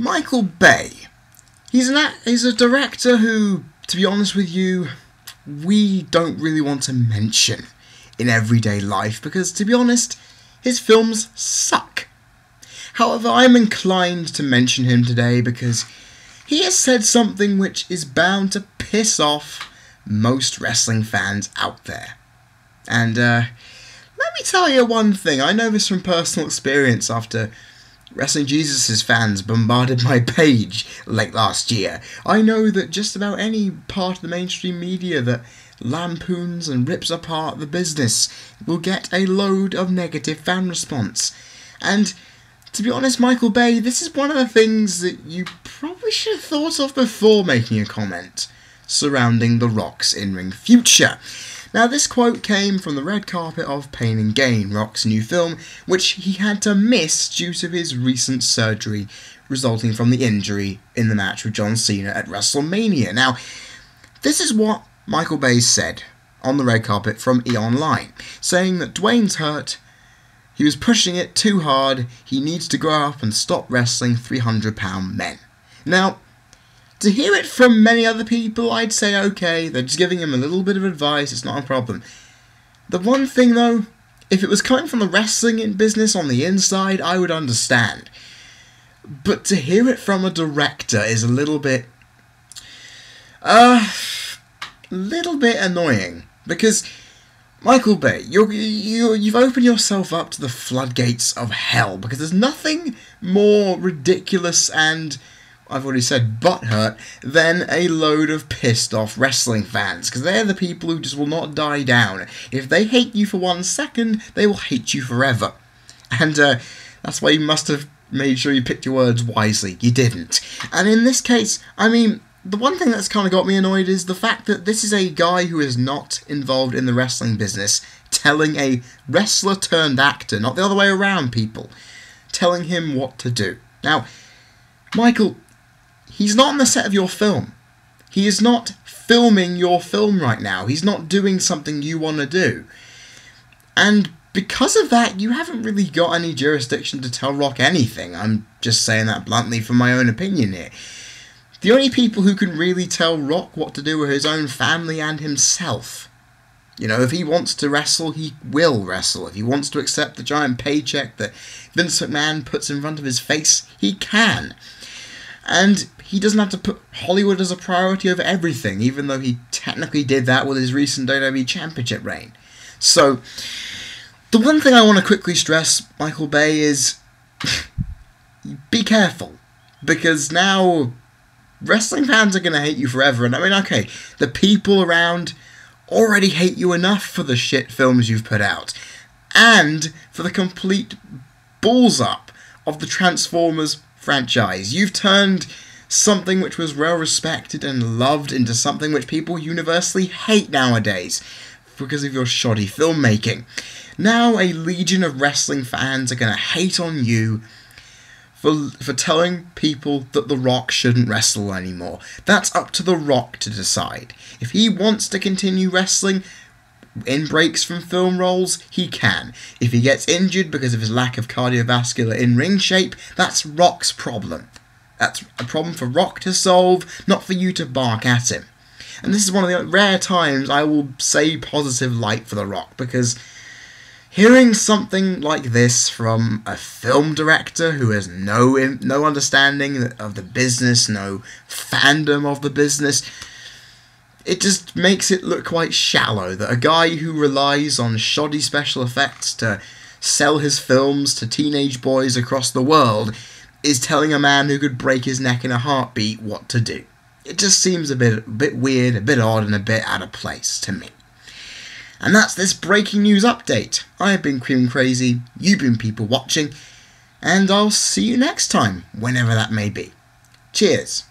Michael Bay. He's a director who, to be honest with you, we don't really want to mention in everyday life because, to be honest, his films suck. However, I'm inclined to mention him today because he has said something which is bound to piss off most wrestling fans out there. And let me tell you one thing, I know this from personal experience after Wrestling Jesus' fans bombarded my page late last year. I know that just about any part of the mainstream media that lampoons and rips apart the business will get a load of negative fan response. And to be honest, Michael Bay, this is one of the things that you probably should have thought of before making a comment surrounding The Rock's in-ring future. Now, this quote came from the red carpet of Pain and Gain, Rock's new film, which he had to miss due to his recent surgery resulting from the injury in the match with John Cena at WrestleMania. Now, this is what Michael Bay said on the red carpet from E! Online, saying that Dwayne's hurt, he was pushing it too hard, he needs to grow up and stop wrestling 300-pound men. Now, to hear it from many other people, I'd say okay, they're just giving him a little bit of advice, it's not a problem. The one thing though, if it was coming from the wrestling business on the inside, I would understand. But to hear it from a director is a little bit annoying. Because, Michael Bay, you've opened yourself up to the floodgates of hell, because there's nothing more ridiculous and, I've already said, butthurt, than a load of pissed off wrestling fans, because they're the people who just will not die down. If they hate you for 1 second, they will hate you forever. And that's why you must have made sure you picked your words wisely. You didn't. And in this case, I mean, the one thing that's kind of got me annoyed is the fact that this is a guy who is not involved in the wrestling business telling a wrestler turned actor, not the other way around, people, telling him what to do. Now, Michael, he's not on the set of your film. He is not filming your film right now. He's not doing something you want to do. And because of that, you haven't really got any jurisdiction to tell Rock anything. I'm just saying that bluntly from my own opinion here. The only people who can really tell Rock what to do are his own family and himself. You know, if he wants to wrestle, he will wrestle. If he wants to accept the giant paycheck that Vince McMahon puts in front of his face, he can. And he doesn't have to put Hollywood as a priority over everything, even though he technically did that with his recent WWE Championship reign. So, the one thing I want to quickly stress, Michael Bay, is be careful. Because now, wrestling fans are going to hate you forever. And I mean, okay, the people around already hate you enough for the shit films you've put out. And for the complete balls up of the Transformers franchise. You've turned something which was well respected and loved into something which people universally hate nowadays because of your shoddy filmmaking. Now a legion of wrestling fans are going to hate on you for telling people that The Rock shouldn't wrestle anymore. That's up to The Rock to decide. If he wants to continue wrestling in breaks from film roles, he can. If he gets injured because of his lack of cardiovascular in-ring shape, that's Rock's problem. That's a problem for Rock to solve, not for you to bark at him. And this is one of the rare times I will say positive light for The Rock, because hearing something like this from a film director who has no understanding of the business, no fandom of the business, it just makes it look quite shallow that a guy who relies on shoddy special effects to sell his films to teenage boys across the world is telling a man who could break his neck in a heartbeat what to do. It just seems a bit weird, a bit odd, and a bit out of place to me. And that's this breaking news update. I have been Cream Crazy, you've been people watching, and I'll see you next time, whenever that may be. Cheers.